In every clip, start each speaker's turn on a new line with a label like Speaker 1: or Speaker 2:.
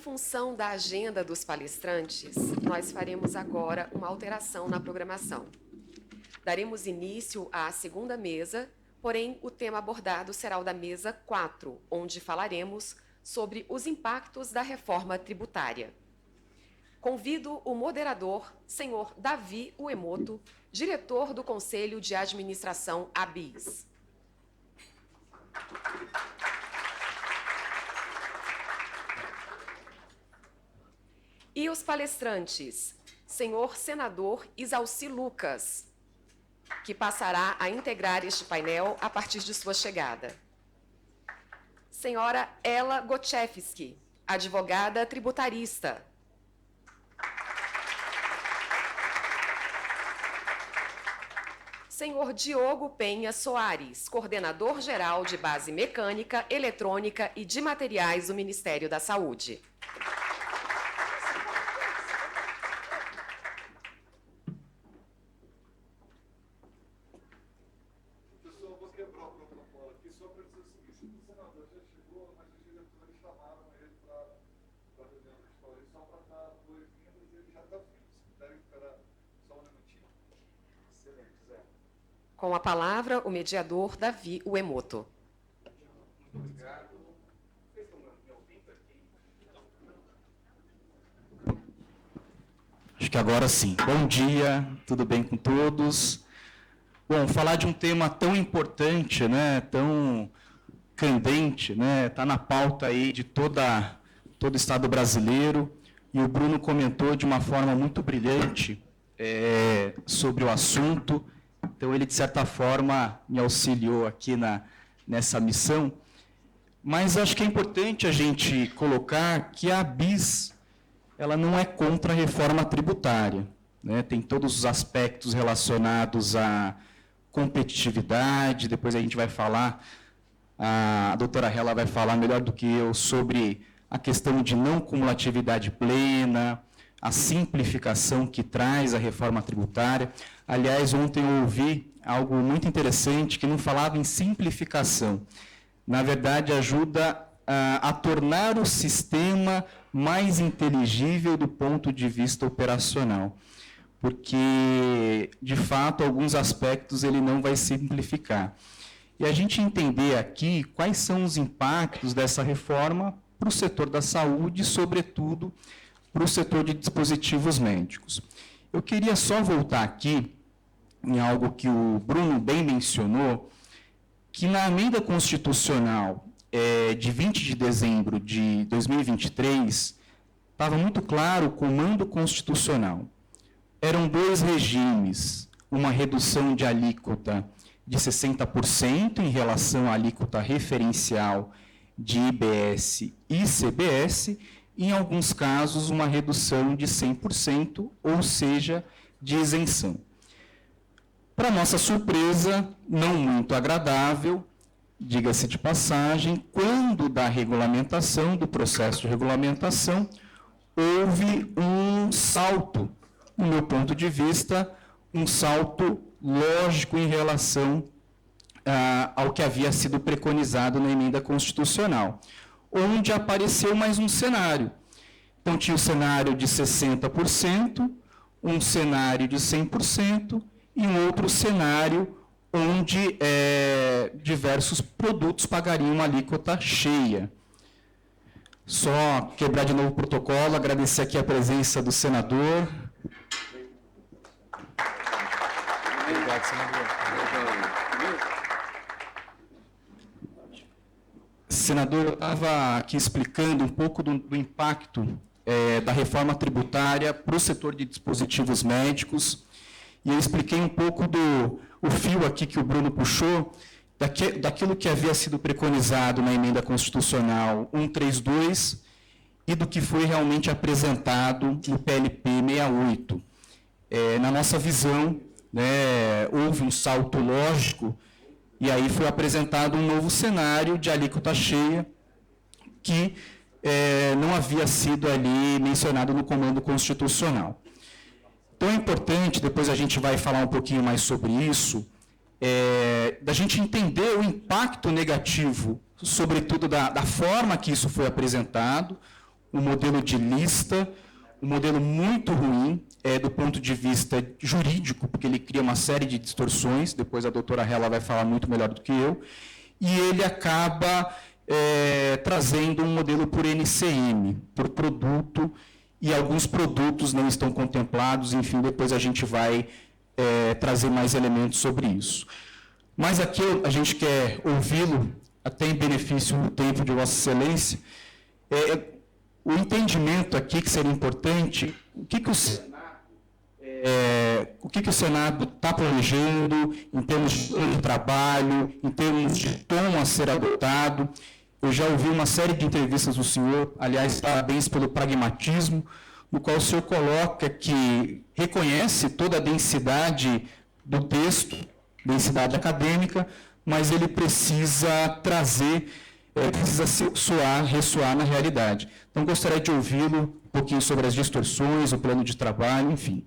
Speaker 1: função da agenda dos palestrantes, nós faremos agora uma alteração na programação. Daremos início à segunda mesa, porém o tema abordado será o da mesa 4, onde falaremos sobre os impactos da reforma tributária. Convido o moderador, senhor Davi Uemoto, diretor do Conselho de Administração ABIS. E os palestrantes, senhor senador Isalci Lucas, que passará a integrar este painel a partir de sua chegada. Senhora Ela Gochefski, advogada tributarista. Senhor Diogo Penha Soares, coordenador-geral de Base Mecânica, Eletrônica e de Materiais do Ministério da Saúde.
Speaker 2: Pessoal, eu vou quebrar o protocolo aqui só para dizer o seguinte: o senador já chegou, mas os diretores chamaram ele para a reunião da história, só para estar boas-vindas, ele já está vindo. Se puderem esperar só um minutinho. Excelente, Zé.
Speaker 1: Com a palavra, o mediador Davi Uemoto.
Speaker 2: Muito obrigado. Vocês estão me ouvindo aqui?
Speaker 3: Acho que agora sim. Bom dia, tudo bem com todos? Bom, falar de um tema tão importante, né, tão candente, né, está na pauta aí de todo o Estado brasileiro, e o Bruno comentou de uma forma muito brilhante sobre o assunto. Então, ele, de certa forma, me auxiliou aqui nessa missão. Mas acho que é importante a gente colocar que a ABIS ela não é contra a reforma tributária, né? Tem todos os aspectos relacionados à competitividade, depois a gente vai falar, a doutora Hela vai falar melhor do que eu sobre a questão de não cumulatividade plena, a simplificação que traz a reforma tributária. Aliás, ontem eu ouvi algo muito interessante que não falava em simplificação. Na verdade, ajuda a tornar o sistema mais inteligível do ponto de vista operacional, porque, de fato, alguns aspectos ele não vai simplificar. E a gente entender aqui quais são os impactos dessa reforma para o setor da saúde, sobretudo para o setor de dispositivos médicos. Eu queria só voltar aqui em algo que o Bruno bem mencionou, que na emenda constitucional de 20 de dezembro de 2023, estava muito claro o comando constitucional. Eram dois regimes, uma redução de alíquota de 60% em relação à alíquota referencial de IBS e CBS, e, em alguns casos, uma redução de 100%, ou seja, de isenção. Para nossa surpresa, não muito agradável, diga-se de passagem, quando da regulamentação, do processo de regulamentação, houve um salto, no meu ponto de vista, um salto lógico em relação ao que havia sido preconizado na emenda constitucional, onde apareceu mais um cenário. Então, tinha o cenário de 60%, um cenário de 100%, e um outro cenário onde diversos produtos pagariam uma alíquota cheia. Só quebrar de novo o protocolo, agradecer aqui a presença do senador. Obrigado, senador. Senador, eu estava aqui explicando um pouco do impacto da reforma tributária para o setor de dispositivos médicos, e eu expliquei um pouco o fio aqui que o Bruno puxou, daquilo que havia sido preconizado na emenda constitucional 132 e do que foi realmente apresentado no PLP 68. Na nossa visão, né, houve um salto lógico, e aí foi apresentado um novo cenário de alíquota cheia que não havia sido ali mencionado no comando constitucional. Então, é importante, depois a gente vai falar um pouquinho mais sobre isso, da gente entender o impacto negativo, sobretudo da forma que isso foi apresentado, um modelo de lista, um modelo muito ruim do ponto de vista jurídico, porque ele cria uma série de distorções, depois a doutora Hela vai falar muito melhor do que eu, e ele acaba trazendo um modelo por NCM, por produto, e alguns produtos não estão contemplados, enfim, depois a gente vai trazer mais elementos sobre isso. Mas aqui a gente quer ouvi-lo, até em benefício do tempo de Vossa Excelência, o entendimento aqui que seria importante, o que o Senado está planejando em termos de trabalho, em termos de tom a ser adotado. Eu já ouvi uma série de entrevistas do senhor, aliás, parabéns pelo pragmatismo, no qual o senhor coloca que reconhece toda a densidade do texto, densidade acadêmica, mas ele precisa trazer, precisa ressoar na realidade. Então, gostaria de ouvi-lo um pouquinho sobre as distorções, o plano de trabalho, enfim.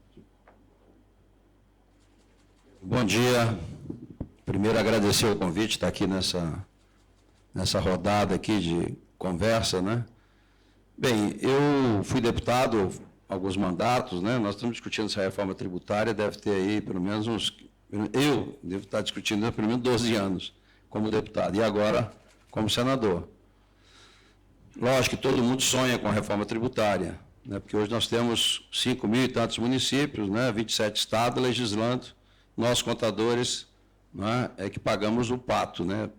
Speaker 4: Bom dia. Primeiro, agradecer o convite, estar aqui nessa rodada aqui de conversa, né? Bem, eu fui deputado alguns mandatos, né? Nós estamos discutindo essa reforma tributária, deve ter aí pelo menos eu devo estar discutindo há pelo menos 12 anos como deputado, e agora como senador. Lógico que todo mundo sonha com a reforma tributária, né? Porque hoje nós temos 5.000 e tantos municípios, né? 27 estados legislando, nós contadores, né? Que pagamos o pato, né?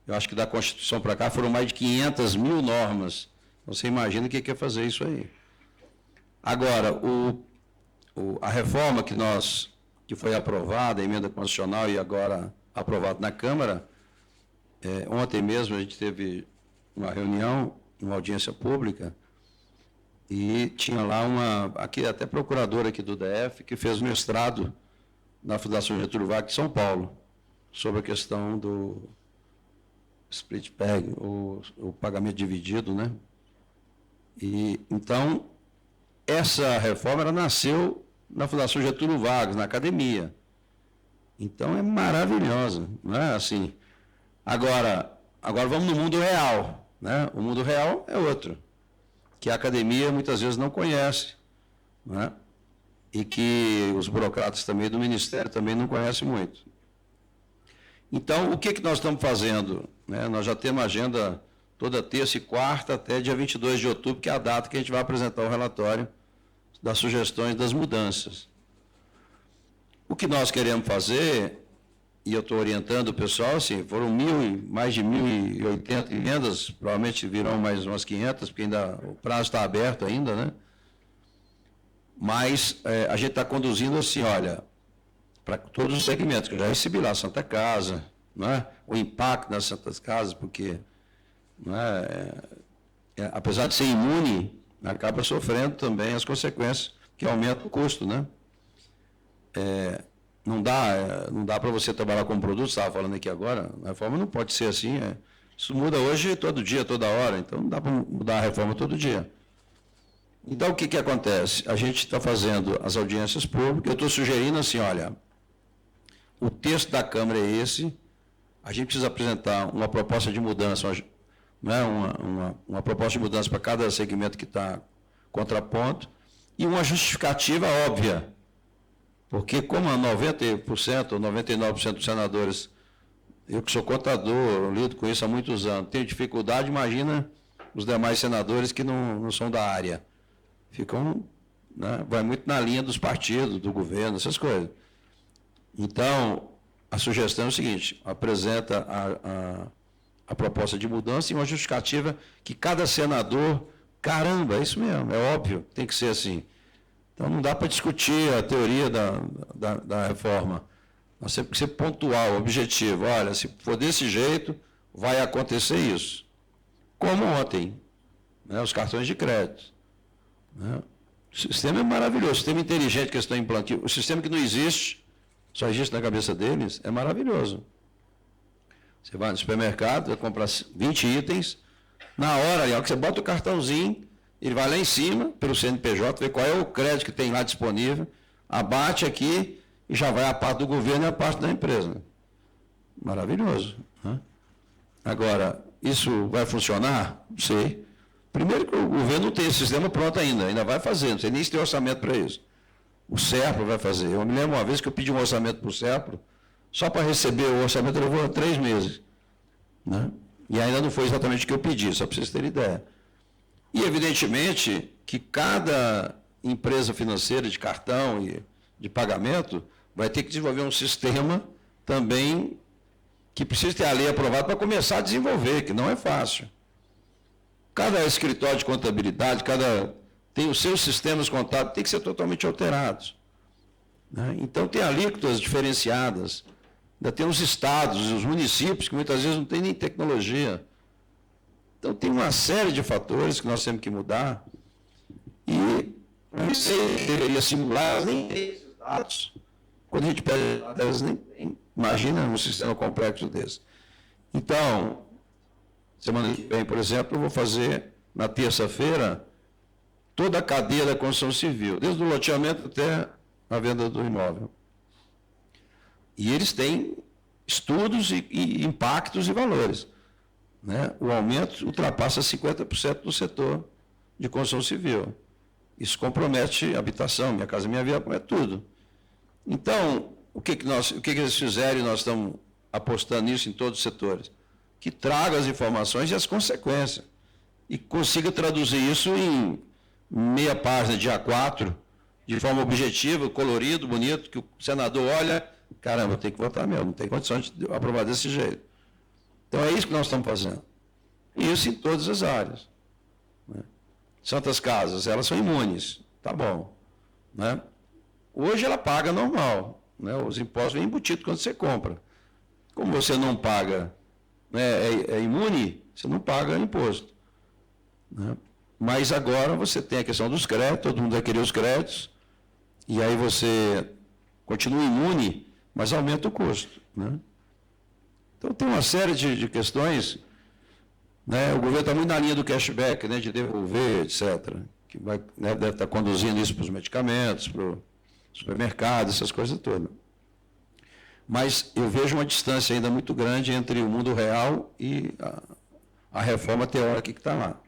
Speaker 4: Eu acho que da Constituição para cá foram mais de 500.000 normas. Você imagina o que é fazer isso aí. Agora, a reforma que foi aprovada, a emenda constitucional e agora aprovada na Câmara, ontem mesmo a gente teve uma reunião, uma audiência pública, e tinha lá aqui até procuradora aqui do DF, que fez mestrado na Fundação Getúlio Vargas de São Paulo, sobre a questão do split pay, o pagamento dividido, né? E, então, essa reforma ela nasceu na Fundação Getúlio Vargas, na academia. Então, é maravilhosa, não é assim? Agora vamos no mundo real, né? O mundo real é outro, que a academia muitas vezes não conhece, não é? E que os burocratas também do Ministério também não conhecem muito. Então, o que nós estamos fazendo? Né? Nós já temos agenda toda terça e quarta até dia 22 de outubro, que é a data que a gente vai apresentar o relatório das sugestões das mudanças. O que nós queremos fazer, e eu estou orientando o pessoal, assim, foram mais de 1.080 emendas, provavelmente virão mais umas 500, porque ainda o prazo está aberto ainda, né? Mas a gente está conduzindo assim, olha, para todos os segmentos, que eu já recebi lá, Santa Casa, não é? O impacto nas Santas Casas, porque não apesar de ser imune, acaba sofrendo também as consequências, que aumenta o custo, né? Não dá para você trabalhar com produto, você estava falando aqui agora, a reforma não pode ser assim, isso muda hoje todo dia, toda hora, então não dá para mudar a reforma todo dia. Então, o que acontece? A gente está fazendo as audiências públicas, eu estou sugerindo assim, olha, o texto da Câmara é esse, a gente precisa apresentar uma proposta de mudança, uma proposta de mudança para cada segmento que está contraponto, e uma justificativa óbvia, porque como 90% ou 99% dos senadores, eu que sou contador, lido com isso há muitos anos, tenho dificuldade, imagina os demais senadores que não são da área. Ficam, né, vai muito na linha dos partidos, do governo, essas coisas. Então, a sugestão é o seguinte, apresenta a proposta de mudança e uma justificativa que cada senador, caramba, é isso mesmo, é óbvio, tem que ser assim. Então, não dá para discutir a teoria da reforma. Nós temos que ser pontual, objetivo. Olha, se for desse jeito, vai acontecer isso. Como ontem, né, os cartões de crédito. Né? O sistema é maravilhoso, o sistema inteligente que eles estão implantando, o sistema que não existe, só existe na cabeça deles, é maravilhoso. Você vai no supermercado, vai comprar 20 itens, na hora que você bota o cartãozinho, ele vai lá em cima, pelo CNPJ, vê qual é o crédito que tem lá disponível, abate aqui e já vai a parte do governo e a parte da empresa. Maravilhoso. Né? Agora, isso vai funcionar? Não sei. Primeiro que o governo não tem esse sistema pronto ainda vai fazer, não sei nem se tem orçamento para isso. O SERPRO vai fazer. Eu me lembro uma vez que eu pedi um orçamento para o SERPRO, só para receber o orçamento levou 3 meses. Né? E ainda não foi exatamente o que eu pedi, só para vocês terem ideia. E, evidentemente, que cada empresa financeira de cartão e de pagamento vai ter que desenvolver um sistema também que precisa ter a lei aprovada para começar a desenvolver, que não é fácil. Cada escritório de contabilidade, tem os seus sistemas contábeis, tem que ser totalmente alterados. Né? Então, tem alíquotas diferenciadas, ainda tem os estados, os municípios, que muitas vezes não tem nem tecnologia. Então, tem uma série de fatores que nós temos que mudar e você deveria simular, nem tem esses dados. Quando a gente pede dados, elas nem tem. Imagina um sistema complexo desse. Então, semana que vem, por exemplo, eu vou fazer, na terça-feira, toda a cadeia da construção civil, desde o loteamento até a venda do imóvel. E eles têm estudos e impactos e valores. Né? O aumento ultrapassa 50% do setor de construção civil. Isso compromete a habitação, Minha Casa Minha Vida, compromete tudo. Então, o que eles fizeram e nós estamos apostando nisso em todos os setores? Que traga as informações e as consequências. E consiga traduzir isso em meia página de A4, de forma objetiva, colorido, bonito, que o senador olha, caramba, eu tenho que votar mesmo, não tem condições de aprovar desse jeito. Então, é isso que nós estamos fazendo. E isso em todas as áreas. Né? Santas Casas, elas são imunes, tá bom. Né? Hoje ela paga normal, né? Os impostos vêm embutidos quando você compra. Como você não paga, né, é imune, você não paga imposto. Né? Mas agora você tem a questão dos créditos, todo mundo vai querer os créditos, e aí você continua imune, mas aumenta o custo. Né? Então tem uma série de questões, né? O governo está muito na linha do cashback, né, de devolver, etc., que vai, né, deve estar conduzindo isso para os medicamentos, para o supermercado, essas coisas todas. Mas eu vejo uma distância ainda muito grande entre o mundo real e a reforma teórica que está lá.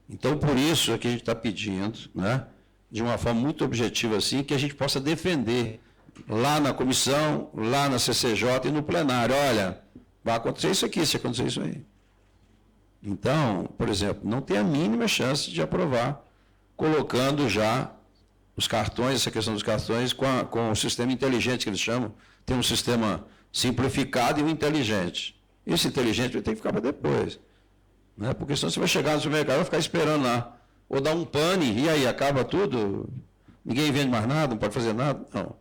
Speaker 4: Então, por isso é que a gente está pedindo, né, de uma forma muito objetiva assim, que a gente possa defender lá na comissão, lá na CCJ e no plenário. Olha, vai acontecer isso aqui, se acontecer isso aí. Então, por exemplo, não tem a mínima chance de aprovar, colocando já os cartões, essa questão dos cartões, com o sistema inteligente que eles chamam. Tem um sistema simplificado e um inteligente. Esse inteligente vai ter que ficar para depois. Né? Porque senão você vai chegar no supermercado e vai ficar esperando lá. Ou dar um pane, e aí acaba tudo, ninguém vende mais nada, não pode fazer nada. Não.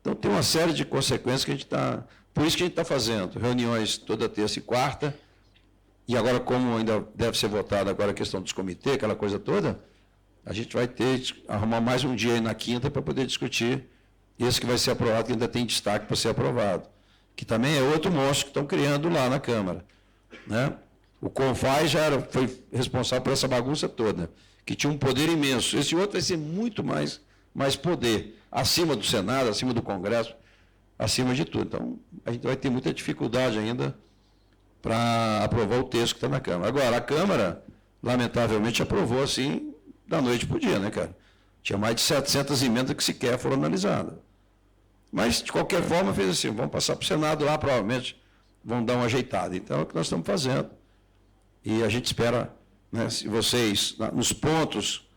Speaker 4: Então tem uma série de consequências que a gente está... Por isso que a gente está fazendo reuniões toda terça e quarta, e agora, como ainda deve ser votada agora a questão dos comitês, aquela coisa toda, a gente vai arrumar mais um dia aí na quinta para poder discutir esse que vai ser aprovado, que ainda tem destaque para ser aprovado. Que também é outro monstro que estão criando lá na Câmara. Né? O CONFAS já foi responsável por essa bagunça toda, que tinha um poder imenso. Esse outro vai ser muito mais poder, acima do Senado, acima do Congresso, acima de tudo. Então, a gente vai ter muita dificuldade ainda para aprovar o texto que está na Câmara. Agora, a Câmara, lamentavelmente, aprovou assim, da noite para o dia, né, cara? Tinha mais de 700 emendas que sequer foram analisadas. Mas, de qualquer forma, fez assim, vamos passar para o Senado lá, provavelmente vão dar uma ajeitada. Então, é o que nós estamos fazendo. E a gente espera, né, se vocês, nos pontos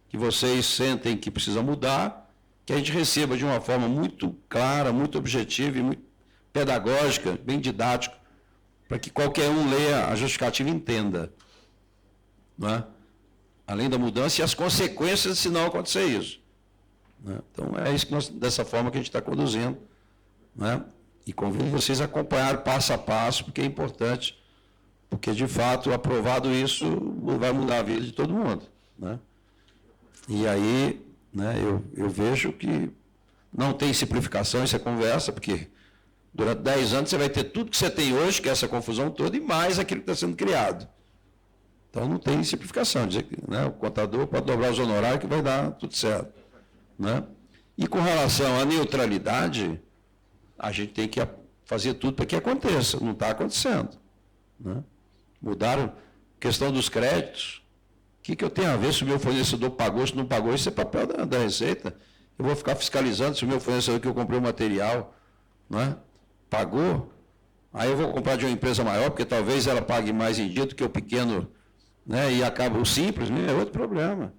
Speaker 4: que vocês sentem que precisam mudar, que a gente receba de uma forma muito clara, muito objetiva e muito pedagógica, bem didática, para que qualquer um leia a justificativa e entenda. Não é? Além da mudança e as consequências se não acontecer isso. Né? Então, é isso que dessa forma que a gente está conduzindo. Né? E convido vocês a acompanhar passo a passo, porque é importante, porque, de fato, aprovado isso, vai mudar a vida de todo mundo. Né? E aí, né, eu vejo que não tem simplificação essa conversa, porque durante 10 anos você vai ter tudo que você tem hoje, que é essa confusão toda, e mais aquilo que está sendo criado. Então, não tem simplificação. Dizer que, né, o contador pode dobrar os honorários que vai dar tudo certo. Né? E com relação à neutralidade, a gente tem que fazer tudo para que aconteça. Não está acontecendo. Né? Mudaram a questão dos créditos. que eu tenho a ver se o meu fornecedor pagou, se não pagou? Isso é papel da Receita. Eu vou ficar fiscalizando se o meu fornecedor que eu comprei o material, não é? Pagou. Aí eu vou comprar de uma empresa maior, porque talvez ela pague mais em dia do que o pequeno, né? E acaba o Simples, né? É outro problema.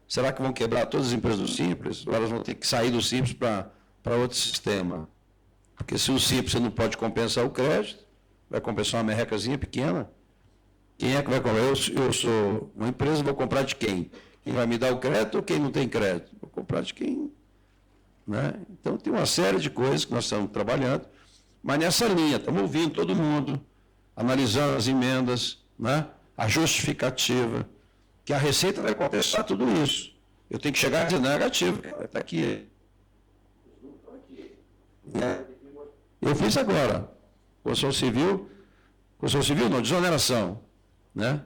Speaker 4: Será que vão quebrar todas as empresas do Simples? Ou elas vão ter que sair do Simples para outro sistema? Porque se o Simples você não pode compensar o crédito, vai compensar uma merrecazinha pequena. Quem é que vai comprar? Eu sou uma empresa, vou comprar de quem? Quem vai me dar o crédito ou quem não tem crédito? Vou comprar de quem? Né? Então, tem uma série de coisas que nós estamos trabalhando, mas nessa linha, estamos ouvindo todo mundo, analisando as emendas, né? A justificativa, que a Receita vai compensar tudo isso. Eu tenho que chegar a dizer negativo, está aqui. Eu fiz agora, construção civil não, desoneração. Né?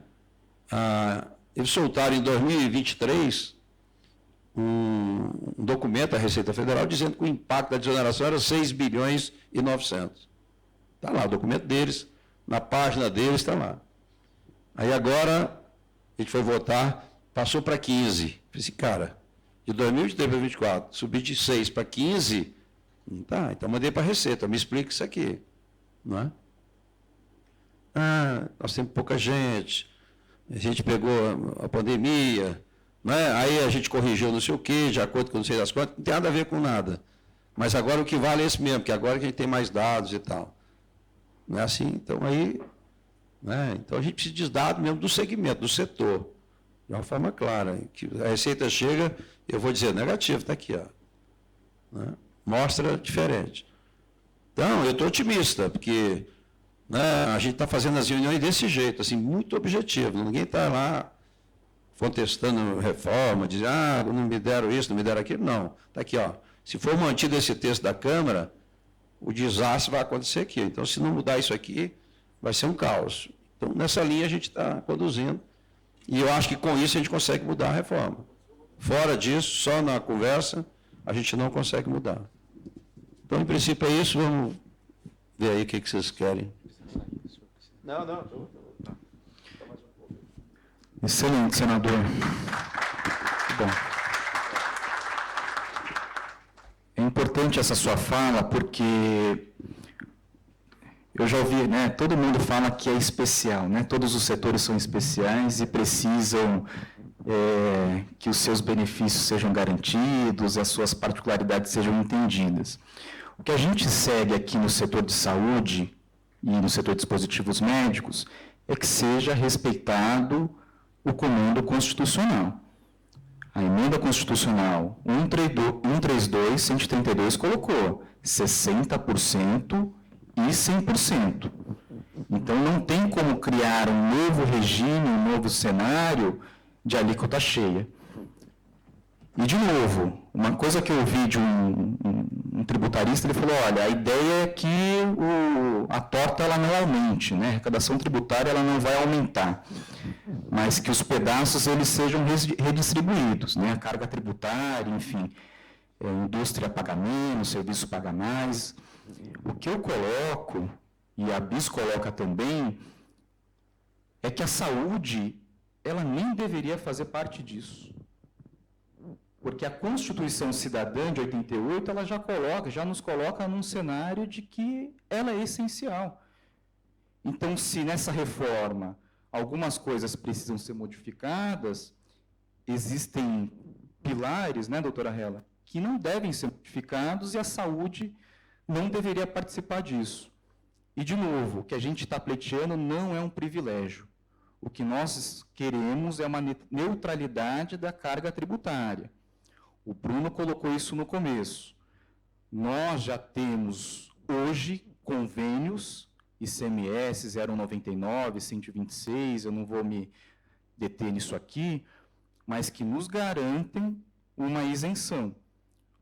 Speaker 4: Eles soltaram em 2023 um documento da Receita Federal dizendo que o impacto da desoneração era 6 bilhões e 900. Está lá, o documento deles, na página deles está lá. Aí agora, a gente foi votar, passou para 15. Falei assim, cara, de 2023 para 2024, subir de 6 para 15, não tá, então mandei para a Receita, me explica isso aqui. Não é? Nós temos pouca gente, a gente pegou a pandemia, né? Aí a gente corrigiu não sei o quê, de acordo com não sei das quantas, não tem nada a ver com nada. Mas agora o que vale é esse mesmo, porque agora que a gente tem mais dados e tal. Não é assim? Então aí, né? Então a gente precisa de dados mesmo do segmento, do setor, de uma forma clara. Que a Receita chega, eu vou dizer negativo, está aqui, ó. Né? Mostra diferente. Então, eu estou otimista, porque... Né, a gente está fazendo as reuniões desse jeito, assim, muito objetivo. Ninguém está lá contestando reforma, dizendo, não me deram isso, não me deram aquilo. Não. Está aqui, ó. Se for mantido esse texto da Câmara, o desastre vai acontecer aqui. Então, se não mudar isso aqui, vai ser um caos. Então, nessa linha a gente está conduzindo. E eu acho que com isso a gente consegue mudar a reforma. Fora disso, só na conversa, a gente não consegue mudar. Então, em princípio, é isso. Vamos ver aí o que vocês querem.
Speaker 2: Não.
Speaker 3: Excelente, senador. Bom. É importante essa sua fala, porque eu já ouvi, né, todo mundo fala que é especial, né, todos os setores são especiais e precisam que os seus benefícios sejam garantidos, as suas particularidades sejam entendidas. O que a gente segue aqui no setor de saúde e no setor de dispositivos médicos é que seja respeitado o comando constitucional. A emenda constitucional 132/132 colocou 60% e 100%. Então, não tem como criar um novo regime, um novo cenário de alíquota cheia. E, de novo, uma coisa que eu ouvi de um tributarista, ele falou, olha, a ideia é que a torta ela não aumente, né? A arrecadação tributária ela não vai aumentar, mas que os pedaços eles sejam redistribuídos, né? A carga tributária, enfim, a indústria paga menos, o serviço paga mais. O que eu coloco, e a BIS coloca também, é que a saúde ela nem deveria fazer parte disso. Porque a Constituição Cidadã de 88, ela já nos coloca num cenário de que ela é essencial. Então, se nessa reforma algumas coisas precisam ser modificadas, existem pilares, né, doutora Hela, que não devem ser modificados e a saúde não deveria participar disso. E, de novo, o que a gente está pleiteando não é um privilégio. O que nós queremos é uma neutralidade da carga tributária. O Bruno colocou isso no começo. Nós já temos, hoje, convênios, ICMS 099, 126, eu não vou me deter nisso aqui, mas que nos garantem uma isenção.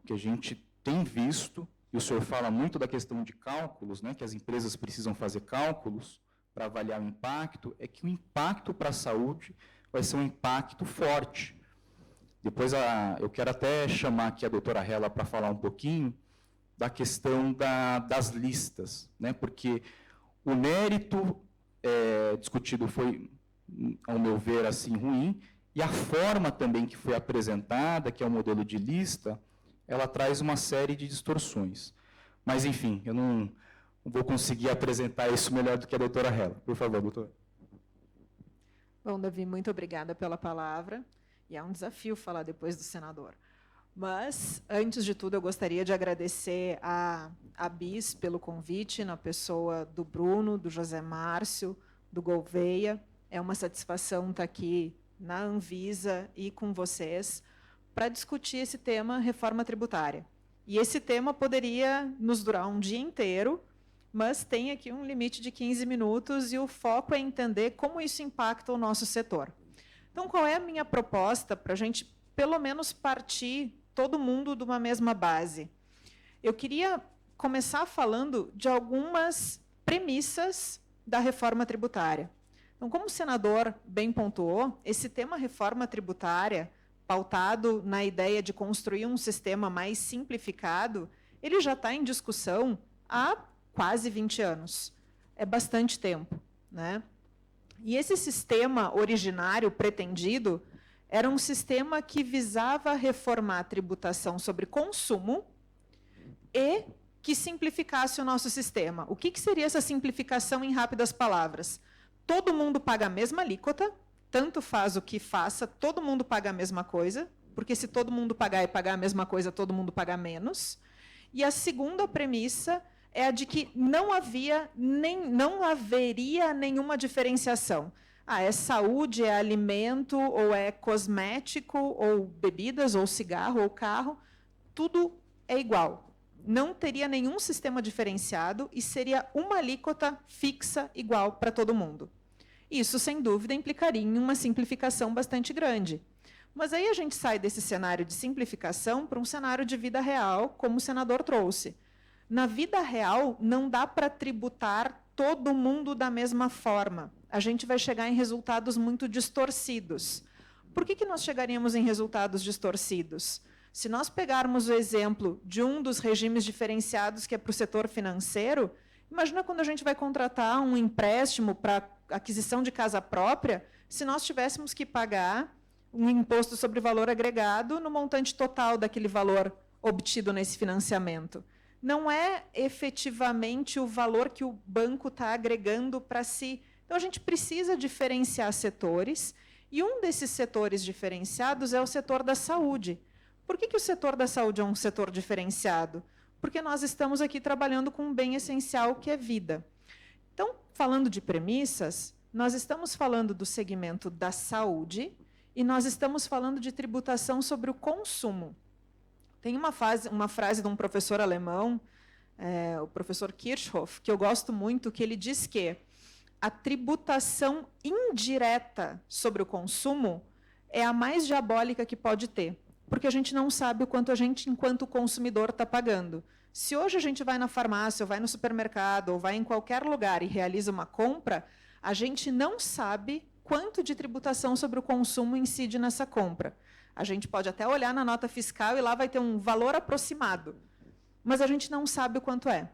Speaker 3: O que a gente tem visto, e o senhor fala muito da questão de cálculos, né, que as empresas precisam fazer cálculos para avaliar o impacto, é que o impacto para a saúde vai ser um impacto forte. Depois, eu quero até chamar aqui a doutora Hela para falar um pouquinho da questão das listas, né? Porque o mérito discutido foi, ao meu ver, assim, ruim, E a forma também que foi apresentada, que é o modelo de lista, ela traz uma série de distorções. Mas, enfim, eu não vou conseguir apresentar isso melhor do que a doutora Hella. Por favor, doutora.
Speaker 5: Bom, Davi, muito obrigada pela palavra. E é um desafio falar depois do senador. Mas, antes de tudo, eu gostaria de agradecer a BIS pelo convite, na pessoa do Bruno, do José Márcio, do Gouveia. É uma satisfação estar aqui na Anvisa e com vocês para discutir esse tema, reforma tributária. E esse tema poderia nos durar um dia inteiro, mas tem aqui um limite de 15 minutos e o foco é entender como isso impacta o nosso setor. Então, qual é a minha proposta para a gente, pelo menos, partir todo mundo de uma mesma base? Eu queria começar falando de algumas premissas da reforma tributária. Então, como o senador bem pontuou, esse tema reforma tributária, pautado na ideia de construir um sistema mais simplificado, ele já está em discussão há quase 20 anos. É bastante tempo, né? E esse sistema originário pretendido era um sistema que visava reformar a tributação sobre consumo e que simplificasse o nosso sistema. O que seria essa simplificação em rápidas palavras? Todo mundo paga a mesma alíquota, tanto faz o que faça, todo mundo paga a mesma coisa, porque se todo mundo pagar e pagar a mesma coisa, todo mundo paga menos. E a segunda premissa é a de que não haveria nenhuma diferenciação. É saúde, é alimento, ou é cosmético, ou bebidas, ou cigarro, ou carro, tudo é igual. Não teria nenhum sistema diferenciado e seria uma alíquota fixa igual para todo mundo. Isso, sem dúvida, implicaria em uma simplificação bastante grande. Mas aí a gente sai desse cenário de simplificação para um cenário de vida real, como o senador trouxe. Na vida real, não dá para tributar todo mundo da mesma forma. A gente vai chegar em resultados muito distorcidos. Por que nós chegaríamos em resultados distorcidos? Se nós pegarmos o exemplo de um dos regimes diferenciados que é para o setor financeiro, imagina quando a gente vai contratar um empréstimo para aquisição de casa própria, se nós tivéssemos que pagar um imposto sobre valor agregado no montante total daquele valor obtido nesse financiamento. Não é efetivamente o valor que o banco está agregando para si. Então, a gente precisa diferenciar setores, e um desses setores diferenciados é o setor da saúde. Por que o setor da saúde é um setor diferenciado? Porque nós estamos aqui trabalhando com um bem essencial, que é vida. Então, falando de premissas, nós estamos falando do segmento da saúde e nós estamos falando de tributação sobre o consumo. Tem uma frase de um professor alemão, o professor Kirchhoff, que eu gosto muito, que ele diz que a tributação indireta sobre o consumo é a mais diabólica que pode ter, porque a gente não sabe o quanto a gente, enquanto consumidor, está pagando. Se hoje a gente vai na farmácia, ou vai no supermercado, ou vai em qualquer lugar e realiza uma compra, a gente não sabe quanto de tributação sobre o consumo incide nessa compra. A gente pode até olhar na nota fiscal e lá vai ter um valor aproximado, mas a gente não sabe o quanto é.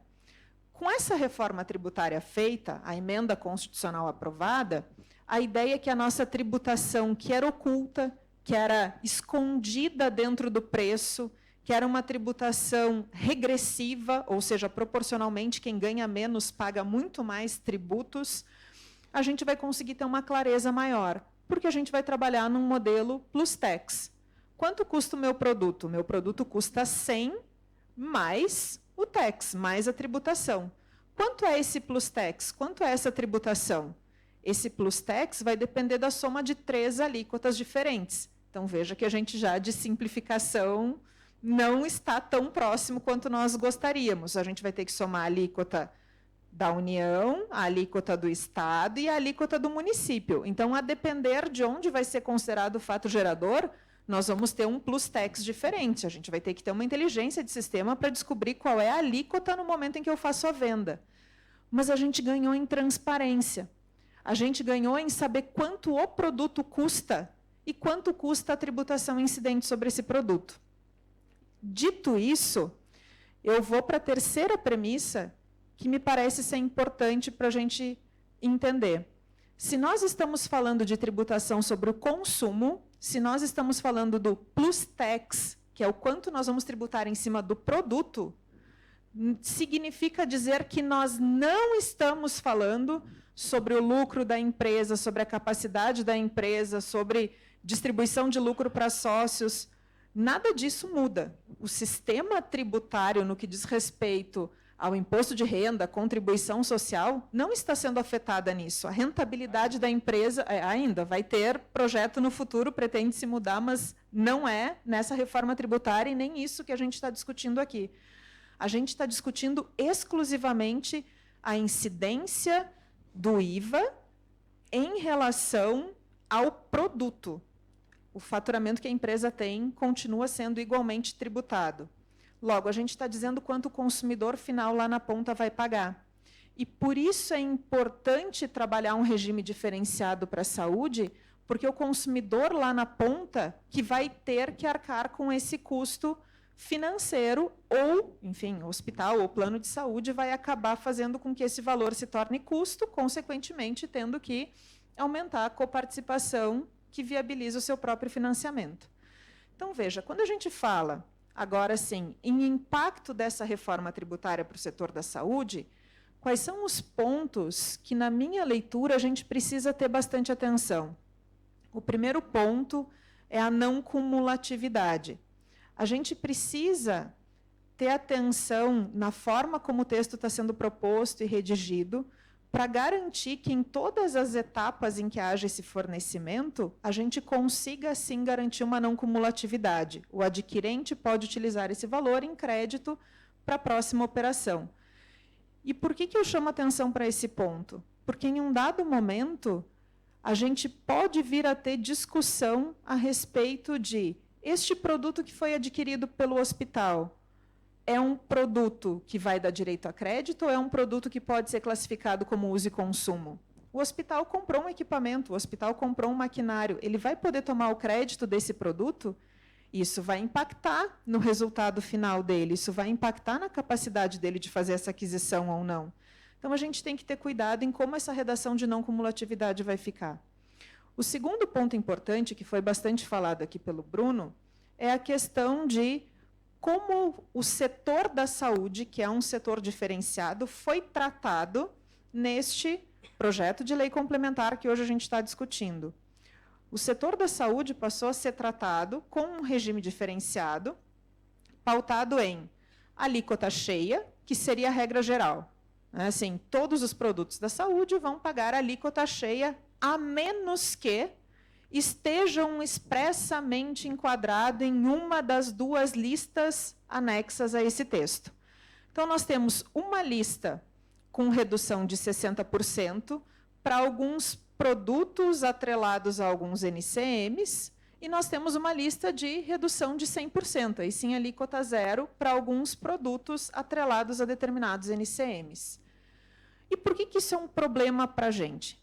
Speaker 5: Com essa reforma tributária feita, a emenda constitucional aprovada, a ideia é que a nossa tributação, que era oculta, que era escondida dentro do preço, que era uma tributação regressiva, ou seja, proporcionalmente, quem ganha menos paga muito mais tributos, a gente vai conseguir ter uma clareza maior, porque a gente vai trabalhar num modelo plus tax. Quanto custa o meu produto? O meu produto custa 100 mais o tax, mais a tributação. Quanto é esse plus tax? Quanto é essa tributação? Esse plus tax vai depender da soma de 3 alíquotas diferentes. Então, veja que a gente já, de simplificação, não está tão próximo quanto nós gostaríamos. A gente vai ter que somar a alíquota da União, a alíquota do Estado e a alíquota do município. Então, a depender de onde vai ser considerado o fato gerador, nós vamos ter um plus tax diferente. A gente vai ter que ter uma inteligência de sistema para descobrir qual é a alíquota no momento em que eu faço a venda. Mas a gente ganhou em transparência. A gente ganhou em saber quanto o produto custa e quanto custa a tributação incidente sobre esse produto. Dito isso, eu vou para a terceira premissa, que me parece ser importante para a gente entender. Se nós estamos falando de tributação sobre o consumo, se nós estamos falando do plus tax, que é o quanto nós vamos tributar em cima do produto, significa dizer que nós não estamos falando sobre o lucro da empresa, sobre a capacidade da empresa, sobre distribuição de lucro para sócios. Nada disso muda. O sistema tributário, no que diz respeito ao imposto de renda, contribuição social, não está sendo afetada nisso. A rentabilidade da empresa ainda vai ter projeto no futuro, pretende se mudar, mas não é nessa reforma tributária e nem isso que a gente está discutindo aqui. A gente está discutindo exclusivamente a incidência do IVA em relação ao produto. O faturamento que a empresa tem continua sendo igualmente tributado. Logo, a gente está dizendo quanto o consumidor final lá na ponta vai pagar. E por isso é importante trabalhar um regime diferenciado para a saúde, porque o consumidor lá na ponta que vai ter que arcar com esse custo financeiro ou, enfim, o hospital ou plano de saúde vai acabar fazendo com que esse valor se torne custo, consequentemente tendo que aumentar a coparticipação que viabiliza o seu próprio financiamento. Então, veja, quando a gente fala, agora sim, em impacto dessa reforma tributária para o setor da saúde, quais são os pontos que, na minha leitura, a gente precisa ter bastante atenção? O primeiro ponto é a não cumulatividade. A gente precisa ter atenção na forma como o texto está sendo proposto e redigido, para garantir que, em todas as etapas em que haja esse fornecimento, a gente consiga, sim, garantir uma não cumulatividade. O adquirente pode utilizar esse valor em crédito para a próxima operação. E por que eu chamo atenção para esse ponto? Porque, em um dado momento, a gente pode vir a ter discussão a respeito de este produto que foi adquirido pelo hospital, é um produto que vai dar direito a crédito ou é um produto que pode ser classificado como uso e consumo? O hospital comprou um equipamento, o hospital comprou um maquinário, ele vai poder tomar o crédito desse produto? Isso vai impactar no resultado final dele, isso vai impactar na capacidade dele de fazer essa aquisição ou não. Então, a gente tem que ter cuidado em como essa redação de não cumulatividade vai ficar. O segundo ponto importante, que foi bastante falado aqui pelo Bruno, é a questão de como o setor da saúde, que é um setor diferenciado, foi tratado neste projeto de lei complementar que hoje a gente está discutindo. O setor da saúde passou a ser tratado com um regime diferenciado, pautado em alíquota cheia, que seria a regra geral. Assim, todos os produtos da saúde vão pagar alíquota cheia, a menos que estejam expressamente enquadrados em uma das duas listas anexas a esse texto. Então, nós temos uma lista com redução de 60% para alguns produtos atrelados a alguns NCMs, e nós temos uma lista de redução de 100%, aí sim alíquota zero, para alguns produtos atrelados a determinados NCMs. E por que isso é um problema para a gente?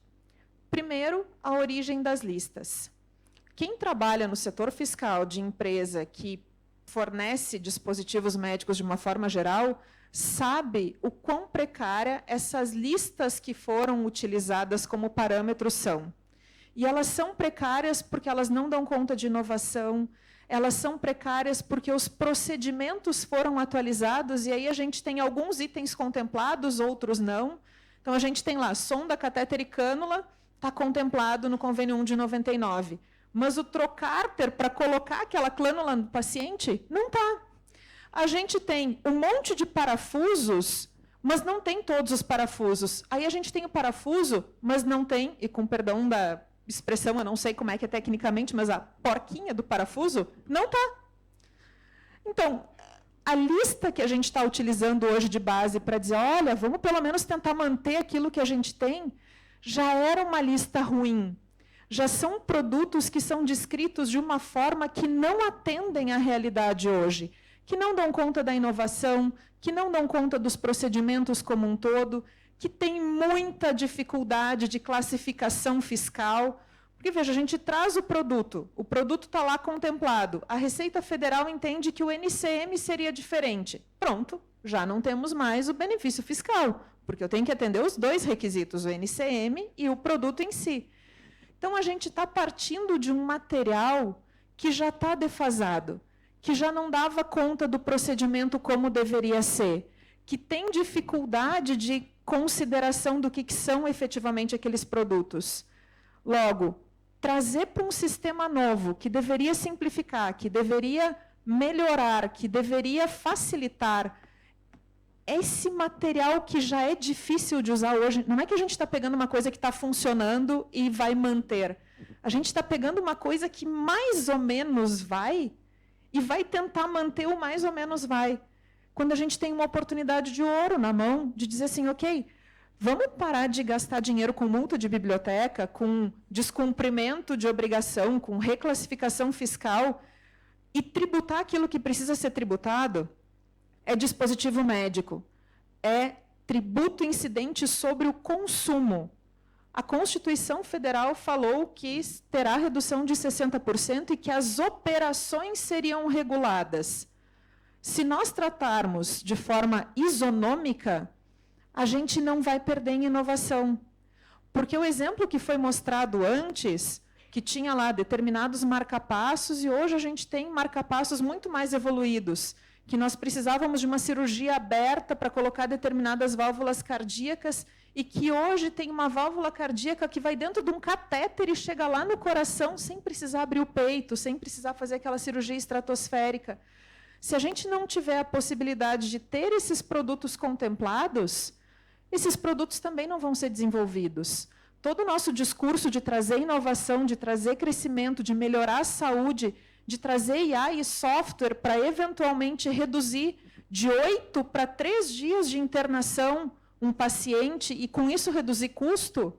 Speaker 5: Primeiro, a origem das listas. Quem trabalha no setor fiscal de empresa que fornece dispositivos médicos de uma forma geral, sabe o quão precária essas listas que foram utilizadas como parâmetro são. E elas são precárias porque elas não dão conta de inovação, elas são precárias porque os procedimentos foram atualizados, e aí a gente tem alguns itens contemplados, outros não. Então, a gente tem lá sonda, catéter e cânula, está contemplado no convênio 1 de 99. Mas o trocárter para colocar aquela cânula no paciente, não está. A gente tem um monte de parafusos, mas não tem todos os parafusos. Aí a gente tem o parafuso, mas não tem, e com perdão da expressão, eu não sei como é que é tecnicamente, mas a porquinha do parafuso não está. Então, a lista que a gente está utilizando hoje de base para dizer, olha, vamos pelo menos tentar manter aquilo que a gente tem, já era uma lista ruim. Já são produtos que são descritos de uma forma que não atendem à realidade hoje, que não dão conta da inovação, que não dão conta dos procedimentos como um todo, que tem muita dificuldade de classificação fiscal. Porque, veja, a gente traz o produto está lá contemplado, a Receita Federal entende que o NCM seria diferente. Pronto, já não temos mais o benefício fiscal, porque eu tenho que atender os dois requisitos, o NCM e o produto em si. Então, a gente está partindo de um material que já está defasado, que já não dava conta do procedimento como deveria ser, que tem dificuldade de consideração do que são efetivamente aqueles produtos. Logo, trazer para um sistema novo, que deveria simplificar, que deveria melhorar, que deveria facilitar, esse material que já é difícil de usar hoje, não é que a gente está pegando uma coisa que está funcionando e vai manter. A gente está pegando uma coisa que mais ou menos vai e vai tentar manter o mais ou menos vai. Quando a gente tem uma oportunidade de ouro na mão, de dizer assim, ok, vamos parar de gastar dinheiro com multa de biblioteca, com descumprimento de obrigação, com reclassificação fiscal e tributar aquilo que precisa ser tributado. É dispositivo médico, é tributo incidente sobre o consumo. A Constituição Federal falou que terá redução de 60% e que as operações seriam reguladas. Se nós tratarmos de forma isonômica, a gente não vai perder em inovação. Porque o exemplo que foi mostrado antes, que tinha lá determinados marcapassos, e hoje a gente tem marcapassos muito mais evoluídos, que nós precisávamos de uma cirurgia aberta para colocar determinadas válvulas cardíacas, e que hoje tem uma válvula cardíaca que vai dentro de um catéter e chega lá no coração sem precisar abrir o peito, sem precisar fazer aquela cirurgia estratosférica. Se a gente não tiver a possibilidade de ter esses produtos contemplados, esses produtos também não vão ser desenvolvidos. Todo o nosso discurso de trazer inovação, de trazer crescimento, de melhorar a saúde, de trazer IA e software para eventualmente reduzir de 8 para 3 dias de internação um paciente e com isso reduzir custo,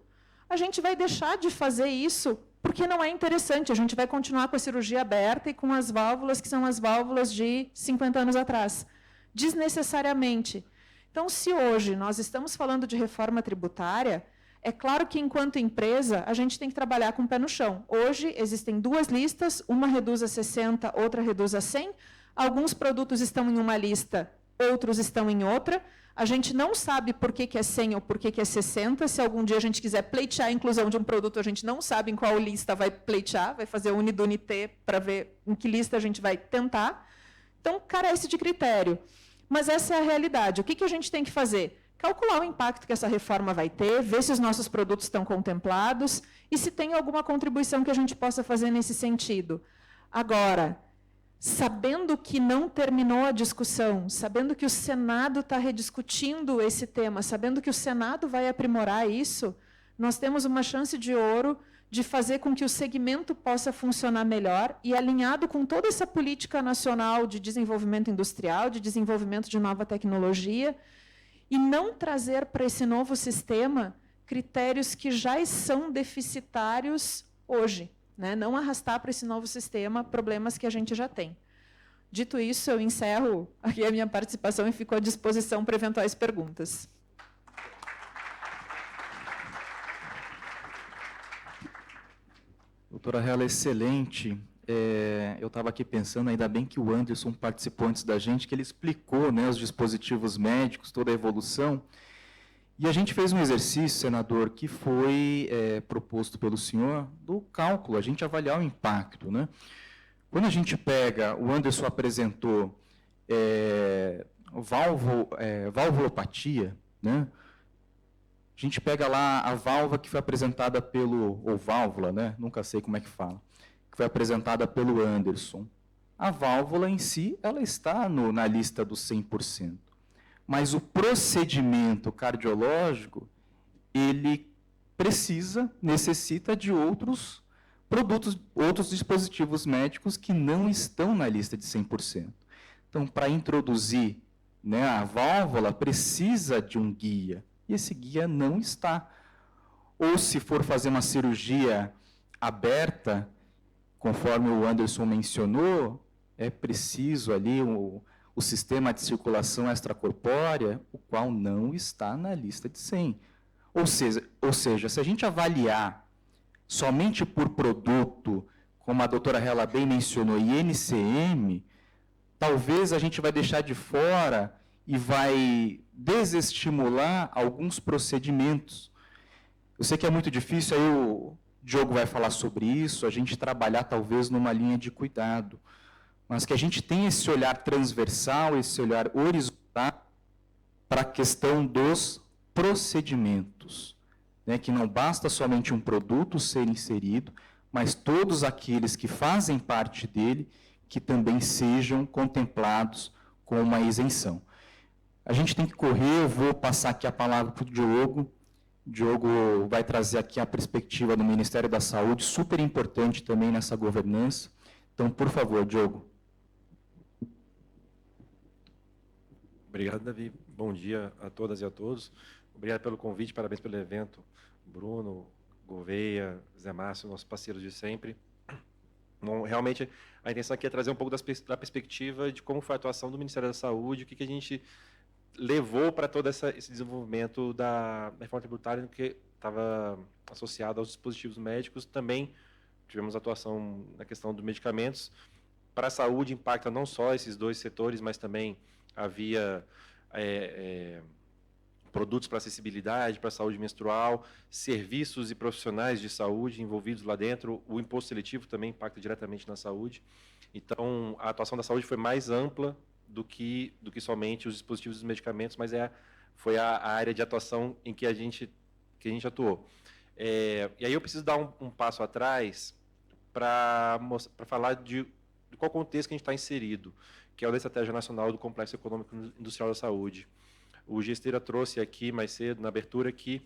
Speaker 5: a gente vai deixar de fazer isso porque não é interessante. A gente vai continuar com a cirurgia aberta e com as válvulas que são as válvulas de 50 anos atrás, desnecessariamente. Então, se hoje nós estamos falando de reforma tributária, é claro que, enquanto empresa, a gente tem que trabalhar com o pé no chão. Hoje, existem 2 listas, uma reduz a 60, outra reduz a 100. Alguns produtos estão em uma lista, outros estão em outra. A gente não sabe por que é 100 ou por que é 60. Se algum dia a gente quiser pleitear a inclusão de um produto, a gente não sabe em qual lista vai pleitear, vai fazer o UniDunité para ver em que lista a gente vai tentar. Então, carece de critério. Mas essa é a realidade. O que a gente tem que fazer? Calcular o impacto que essa reforma vai ter, ver se os nossos produtos estão contemplados e se tem alguma contribuição que a gente possa fazer nesse sentido. Agora, sabendo que não terminou a discussão, sabendo que o Senado está rediscutindo esse tema, sabendo que o Senado vai aprimorar isso, nós temos uma chance de ouro de fazer com que o segmento possa funcionar melhor e alinhado com toda essa política nacional de desenvolvimento industrial, de desenvolvimento de nova tecnologia, e não trazer para esse novo sistema critérios que já são deficitários hoje, né? Não arrastar para esse novo sistema problemas que a gente já tem. Dito isso, eu encerro aqui a minha participação e fico à disposição para eventuais perguntas.
Speaker 3: Doutora Hela, excelente. Eu estava aqui pensando, ainda bem que o Anderson participou antes da gente, que ele explicou, né, os dispositivos médicos, toda a evolução. E a gente fez um exercício, senador, que foi proposto pelo senhor, do cálculo, a gente avaliar o impacto, né? Quando a gente pega, o Anderson apresentou valvulopatia, né? A gente pega lá a válvula que foi apresentada ou válvula, né? Nunca sei como é que fala, que foi apresentada pelo Anderson. A válvula em si, ela está na lista dos 100%. Mas o procedimento cardiológico, ele necessita de outros produtos, outros dispositivos médicos que não estão na lista de 100%. Então, para introduzir, né, a válvula, precisa de um guia, e esse guia não está. Ou, se for fazer uma cirurgia aberta, conforme o Anderson mencionou, é preciso ali o sistema de circulação extracorpórea, o qual não está na lista de 100. Ou seja, se a gente avaliar somente por produto, como a doutora Hela bem mencionou, e NCM, talvez a gente vai deixar de fora e vai desestimular alguns procedimentos. Eu sei que é muito difícil, aí o Diogo vai falar sobre isso, a gente trabalhar talvez numa linha de cuidado, mas que a gente tenha esse olhar transversal, esse olhar horizontal para a questão dos procedimentos, né? Que não basta somente um produto ser inserido, mas todos aqueles que fazem parte dele que também sejam contemplados com uma isenção. A gente tem que correr, eu vou passar aqui a palavra para o Diogo. O Diogo vai trazer aqui a perspectiva do Ministério da Saúde, super importante também nessa governança. Então, por favor, Diogo.
Speaker 6: Obrigado, Davi. Bom dia a todas e a todos. Obrigado pelo convite, parabéns pelo evento. Bruno, Gouveia, Zé Márcio, nossos parceiros de sempre. Bom, realmente, a intenção aqui é trazer um pouco da perspectiva de como foi a atuação do Ministério da Saúde, o que a gente levou para todo esse desenvolvimento da reforma tributária, que estava associado aos dispositivos médicos. Também tivemos atuação na questão dos medicamentos. Para a saúde, impacta não só esses dois setores, mas também havia produtos para acessibilidade, para a saúde menstrual, serviços e profissionais de saúde envolvidos lá dentro. O imposto seletivo também impacta diretamente na saúde. Então, a atuação da saúde foi mais ampla do que somente os dispositivos e os medicamentos, mas foi a área de atuação em que a gente atuou. E aí eu preciso dar um passo atrás para falar de qual contexto que a gente está inserido, que é o da Estratégia Nacional do Complexo Econômico Industrial da Saúde. O Gesteira trouxe aqui mais cedo, na abertura, que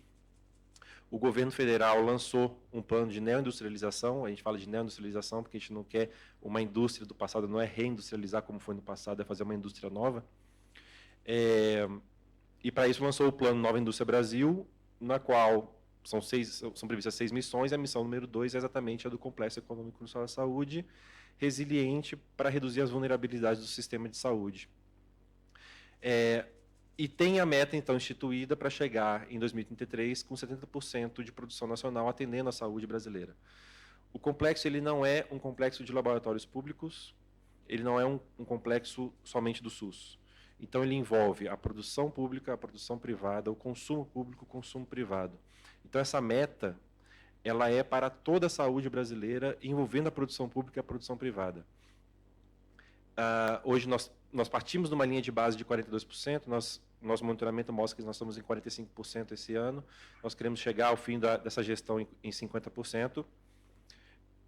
Speaker 6: o governo federal lançou um plano de neoindustrialização. A gente fala de neoindustrialização porque a gente não quer uma indústria do passado, não é reindustrializar como foi no passado, é fazer uma indústria nova. E para isso lançou o plano Nova Indústria Brasil, na qual são previstas 6 missões, e a missão número 2 é exatamente a do Complexo Econômico Industrial da Saúde, resiliente para reduzir as vulnerabilidades do sistema de saúde. E tem a meta, então, instituída para chegar em 2033 com 70% de produção nacional atendendo a saúde brasileira. O complexo ele não é um complexo de laboratórios públicos, ele não é um complexo somente do SUS. Então, ele envolve a produção pública, a produção privada, o consumo público, o consumo privado. Então, essa meta ela é para toda a saúde brasileira, envolvendo a produção pública e a produção privada. Hoje nós partimos de uma linha de base de 42%, nosso monitoramento mostra que nós estamos em 45% esse ano, nós queremos chegar ao fim dessa gestão em 50%,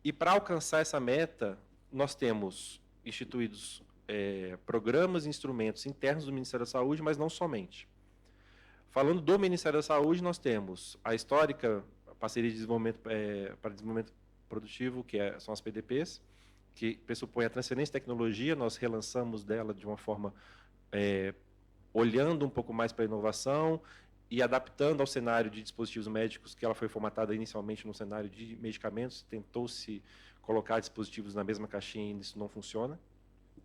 Speaker 6: e para alcançar essa meta, nós temos instituídos programas e instrumentos internos do Ministério da Saúde, mas não somente. Falando do Ministério da Saúde, nós temos a histórica parceria de desenvolvimento para desenvolvimento produtivo, que são as PDPs, que pressupõe a transferência de tecnologia. Nós relançamos dela de uma forma olhando um pouco mais para a inovação e adaptando ao cenário de dispositivos médicos, que ela foi formatada inicialmente no cenário de medicamentos, tentou-se colocar dispositivos na mesma caixinha e isso não funciona.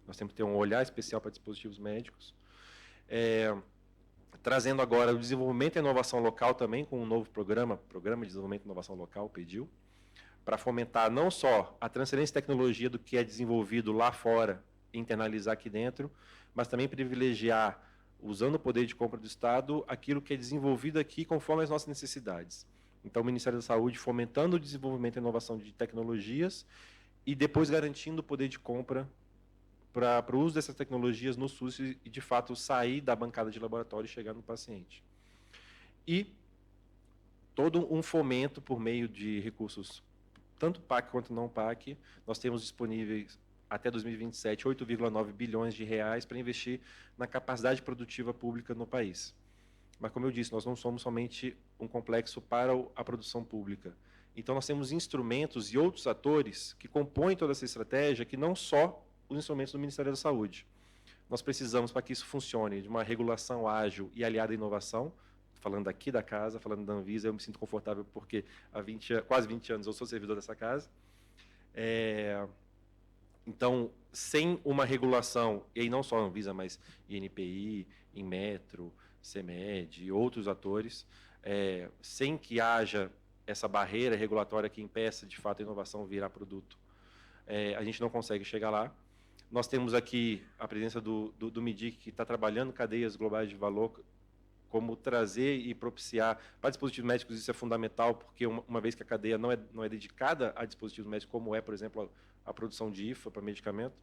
Speaker 6: Nós temos que ter um olhar especial para dispositivos médicos. Trazendo agora o desenvolvimento e inovação local também, com um novo Programa de Desenvolvimento e Inovação Local, PEDIL, para fomentar não só a transferência de tecnologia do que é desenvolvido lá fora e internalizar aqui dentro, mas também privilegiar, usando o poder de compra do Estado, aquilo que é desenvolvido aqui conforme as nossas necessidades. Então, o Ministério da Saúde fomentando o desenvolvimento e inovação de tecnologias e depois garantindo o poder de compra para o uso dessas tecnologias no SUS e, de fato, sair da bancada de laboratório e chegar no paciente. E todo um fomento por meio de recursos, tanto PAC quanto não PAC. Nós temos disponíveis, até 2027, 8,9 bilhões de reais para investir na capacidade produtiva pública no país. Mas, como eu disse, nós não somos somente um complexo para a produção pública. Então, nós temos instrumentos e outros atores que compõem toda essa estratégia, que não só os instrumentos do Ministério da Saúde. Nós precisamos, para que isso funcione, de uma regulação ágil e aliada à inovação. Falando aqui da casa, falando da Anvisa, eu me sinto confortável porque há quase 20 anos eu sou servidor dessa casa. Então, sem uma regulação, e aí não só a Anvisa, mas INPI, Inmetro, CEMED e outros atores, sem que haja essa barreira regulatória que impeça, de fato, a inovação virar produto, a gente não consegue chegar lá. Nós temos aqui a presença do MIDIC, que está trabalhando cadeias globais de valor, como trazer e propiciar para dispositivos médicos. Isso é fundamental, porque uma vez que a cadeia não é dedicada a dispositivos médicos, como é, por exemplo, a produção de IFA para medicamento.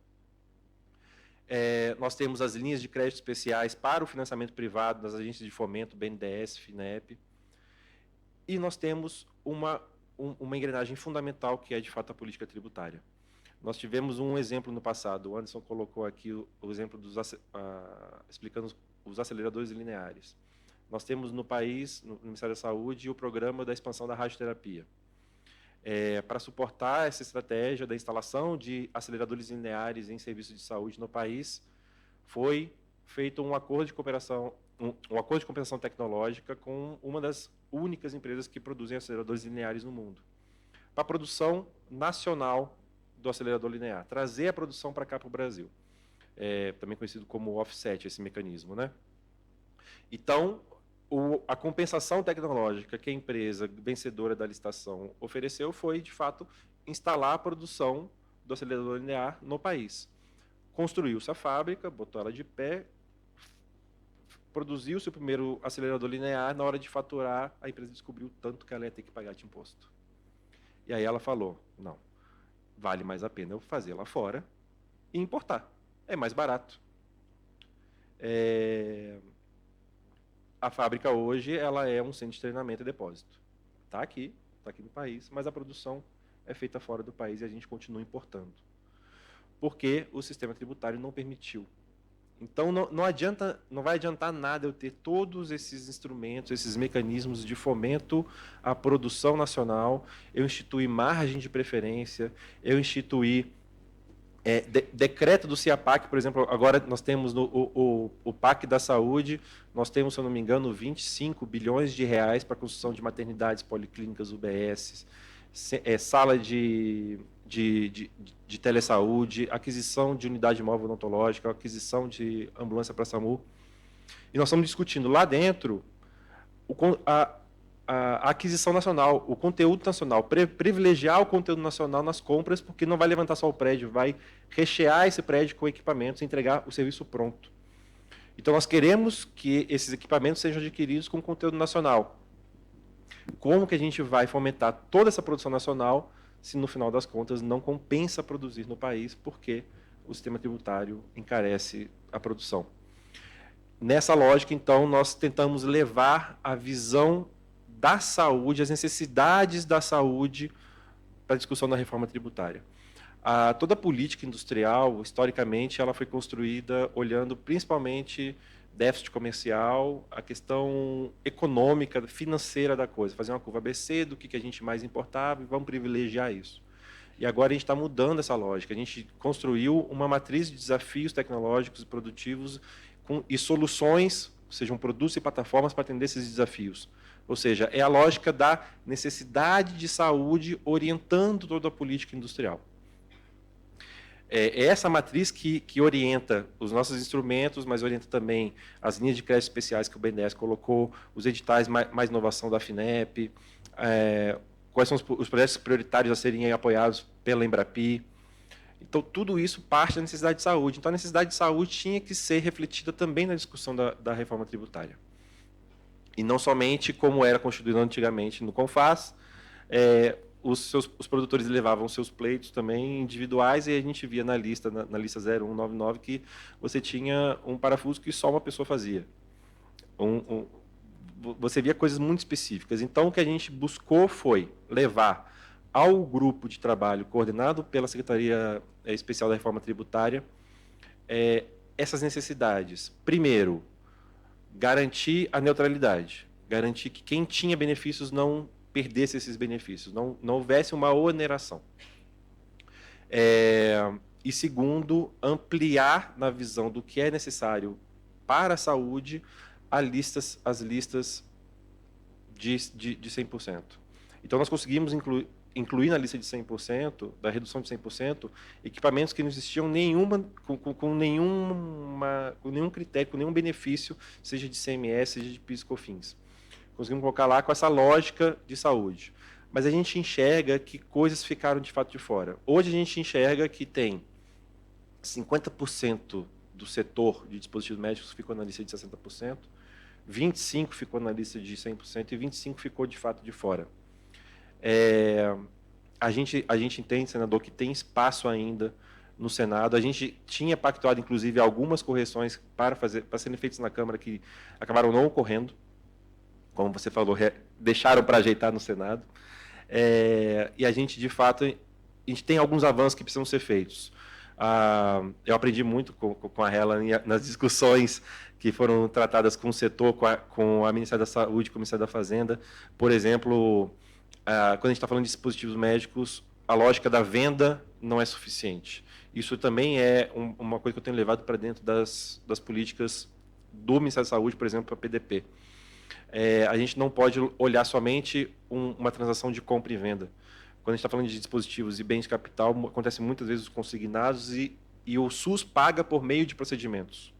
Speaker 6: Nós temos as linhas de crédito especiais para o financiamento privado das agências de fomento, BNDES, FINEP. E nós temos uma engrenagem fundamental, que é, de fato, a política tributária. Nós tivemos um exemplo no passado. O Anderson colocou aqui o exemplo explicando os aceleradores lineares. Nós temos no país, no Ministério da Saúde, o programa da expansão da radioterapia. Para suportar essa estratégia da instalação de aceleradores lineares em serviços de saúde no país, foi feito um acordo de cooperação, um acordo de compensação tecnológica com uma das únicas empresas que produzem aceleradores lineares no mundo, para a produção nacional do acelerador linear, trazer a produção para cá, para o Brasil. Também conhecido como offset, esse mecanismo, né? Então, a compensação tecnológica que a empresa vencedora da licitação ofereceu foi, de fato, instalar a produção do acelerador linear no país. Construiu-se a fábrica, botou ela de pé, produziu-se o primeiro acelerador linear. Na hora de faturar, a empresa descobriu tanto que ela ia ter que pagar de imposto. E aí ela falou, não, vale mais a pena eu fazer lá fora e importar. É mais barato. A fábrica hoje ela é um centro de treinamento e depósito. Está aqui no país, mas a produção é feita fora do país e a gente continua importando. Porque o sistema tributário não permitiu. Então, não vai adiantar nada eu ter todos esses instrumentos, esses mecanismos de fomento à produção nacional, eu instituir margem de preferência, eu instituir decreto do CIAPAC, por exemplo. Agora nós temos o PAC da Saúde, nós temos, se eu não me engano, 25 bilhões de reais para a construção de maternidades, policlínicas, UBS, sala de telesaúde, aquisição de unidade móvel odontológica, aquisição de ambulância para SAMU. E nós estamos discutindo lá dentro a aquisição nacional, o conteúdo nacional, privilegiar o conteúdo nacional nas compras, porque não vai levantar só o prédio, vai rechear esse prédio com equipamentos e entregar o serviço pronto. Então, nós queremos que esses equipamentos sejam adquiridos com conteúdo nacional. Como que a gente vai fomentar toda essa produção nacional se, no final das contas, não compensa produzir no país, porque o sistema tributário encarece a produção? Nessa lógica, então, nós tentamos levar a visão da saúde, as necessidades da saúde, para a discussão da reforma tributária. Toda a política industrial, historicamente, ela foi construída olhando principalmente déficit comercial, a questão econômica, financeira da coisa, fazer uma curva ABC do que a gente mais importava e vamos privilegiar isso. E agora a gente está mudando essa lógica. A gente construiu uma matriz de desafios tecnológicos e produtivos e soluções, sejam produtos e plataformas para atender esses desafios. Ou seja, é a lógica da necessidade de saúde orientando toda a política industrial. É essa matriz que orienta os nossos instrumentos, mas orienta também as linhas de crédito especiais que o BNDES colocou, os editais mais inovação da FINEP, quais são os projetos prioritários a serem apoiados pela Embrapi. Então, tudo isso parte da necessidade de saúde. Então, a necessidade de saúde tinha que ser refletida também na discussão da reforma tributária. E não somente como era constituído antigamente no CONFAS, os produtores levavam seus pleitos também individuais, e a gente via na lista 0199 que você tinha um parafuso que só uma pessoa fazia. Você via coisas muito específicas. Então, o que a gente buscou foi levar ao grupo de trabalho coordenado pela Secretaria Especial da Reforma Tributária essas necessidades. Primeiro, garantir a neutralidade, garantir que quem tinha benefícios não perdesse esses benefícios, não houvesse uma oneração. E segundo, ampliar na visão do que é necessário para a saúde as listas de 100%. Então, nós conseguimos incluir na lista de 100%, da redução de 100%, equipamentos que não existiam com nenhum critério, com nenhum benefício, seja de CMS, seja de PIS e COFINS. Conseguimos colocar lá com essa lógica de saúde. Mas a gente enxerga que coisas ficaram de fato de fora. Hoje a gente enxerga que tem 50% do setor de dispositivos médicos ficou na lista de 60%, 25% ficou na lista de 100% e 25% ficou, de fato, de fora. A gente entende, senador, que tem espaço ainda no Senado. A gente tinha pactuado, inclusive, algumas correções para serem feitas na Câmara que acabaram não ocorrendo. Como você falou, deixaram para ajeitar no Senado. E a gente, de fato, a gente tem alguns avanços que precisam ser feitos. Eu aprendi muito com a Hela nas discussões que foram tratadas com o setor, com a Ministério da Saúde, com o Ministério da Fazenda. Por exemplo, quando a gente está falando de dispositivos médicos, a lógica da venda não é suficiente. Isso também é uma coisa que eu tenho levado para dentro das políticas do Ministério da Saúde, por exemplo, para a PDP. A gente não pode olhar somente uma transação de compra e venda. Quando a gente está falando de dispositivos e bens de capital, acontece muitas vezes os consignados e o SUS paga por meio de procedimentos.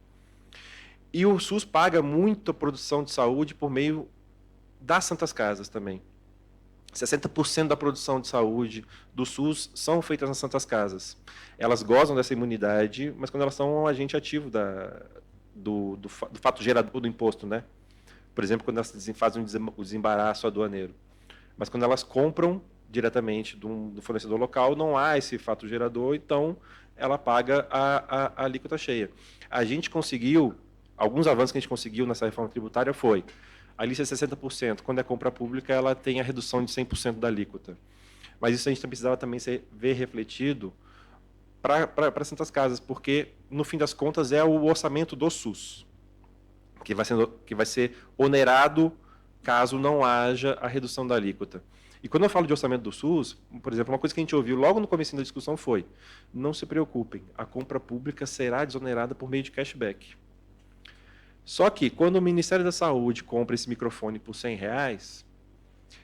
Speaker 6: E o SUS paga muito a produção de saúde por meio das Santas Casas também. 60% da produção de saúde do SUS são feitas nas Santas Casas. Elas gozam dessa imunidade, mas quando elas são um agente ativo do fato gerador do imposto, né? Por exemplo, quando elas fazem o desembaraço aduaneiro. Mas quando elas compram diretamente do fornecedor local, não há esse fato gerador, então ela paga a alíquota cheia. A gente conseguiu, alguns avanços que a gente conseguiu nessa reforma tributária foi, a lista é 60%, quando é compra pública ela tem a redução de 100% da alíquota. Mas isso a gente precisava também ver refletido para Santas Casas, porque, no fim das contas, é o orçamento do SUS, que vai ser onerado caso não haja a redução da alíquota. E quando eu falo de orçamento do SUS, por exemplo, uma coisa que a gente ouviu logo no começo da discussão foi: não se preocupem, a compra pública será desonerada por meio de cashback. Só que, quando o Ministério da Saúde compra esse microfone por R$100,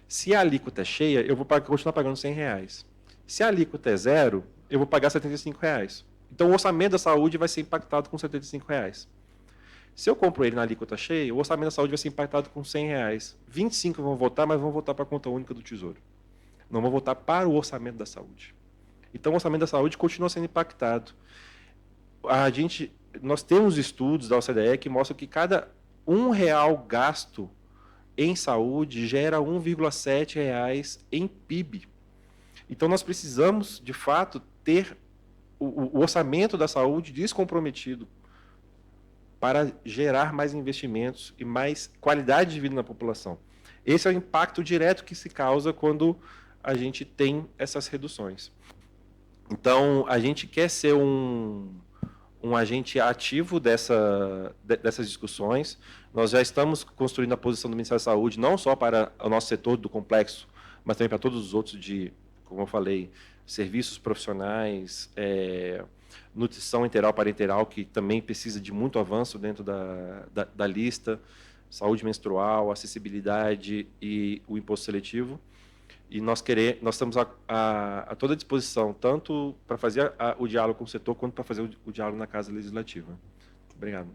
Speaker 6: se a alíquota é cheia, eu vou continuar pagando R$100. Se a alíquota é zero, eu vou pagar R$75. Então, o orçamento da saúde vai ser impactado com R$75. Se eu compro ele na alíquota cheia, o orçamento da saúde vai ser impactado com R$100. 25 vão voltar, mas vão voltar para a conta única do Tesouro. Não vão voltar para o orçamento da saúde. Então, o orçamento da saúde continua sendo impactado. Nós temos estudos da OCDE que mostram que cada R$1 gasto em saúde gera R$1,7 em PIB. Então, nós precisamos, de fato, ter o orçamento da saúde descomprometido para gerar mais investimentos e mais qualidade de vida na população. Esse é o impacto direto que se causa quando a gente tem essas reduções. Então, a gente quer ser um agente ativo dessas discussões. Nós já estamos construindo a posição do Ministério da Saúde, não só para o nosso setor do complexo, mas também para todos os outros como eu falei, serviços profissionais, nutrição enteral parenteral, que também precisa de muito avanço dentro da lista, saúde menstrual, acessibilidade e o imposto seletivo. E nós estamos a toda disposição, tanto para fazer o diálogo com o setor, quanto para fazer o diálogo na Casa Legislativa. Obrigado.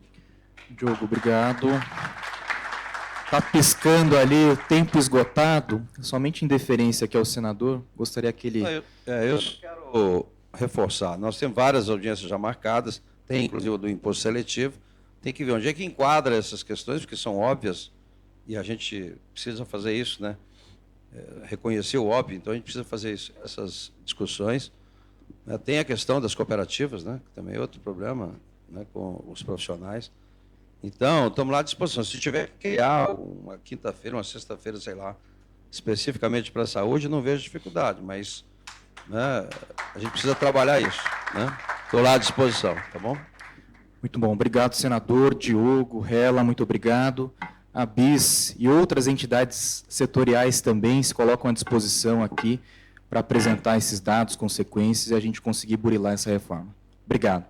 Speaker 3: Diogo, obrigado. Está piscando ali o tempo esgotado, somente em deferência aqui ao senador, gostaria que ele...
Speaker 4: Eu quero reforçar, nós temos várias audiências já marcadas, tem inclusive do imposto seletivo, tem que ver onde é que enquadra essas questões, porque são óbvias, e a gente precisa fazer isso, né? Reconhecer o óbvio, então a gente precisa fazer essas discussões. Tem a questão das cooperativas, né? Que também é outro problema, né? Com os profissionais. Então, estamos lá à disposição. Se tiver que criar uma quinta-feira, uma sexta-feira, sei lá, especificamente para a saúde, não vejo dificuldade, mas, né, a gente precisa trabalhar isso. Estou lá à disposição, tá bom?
Speaker 3: Muito bom. Obrigado, senador Diogo, Hela, muito obrigado. A BIS e outras entidades setoriais também se colocam à disposição aqui para apresentar esses dados, consequências, e a gente conseguir burilar essa reforma. Obrigado.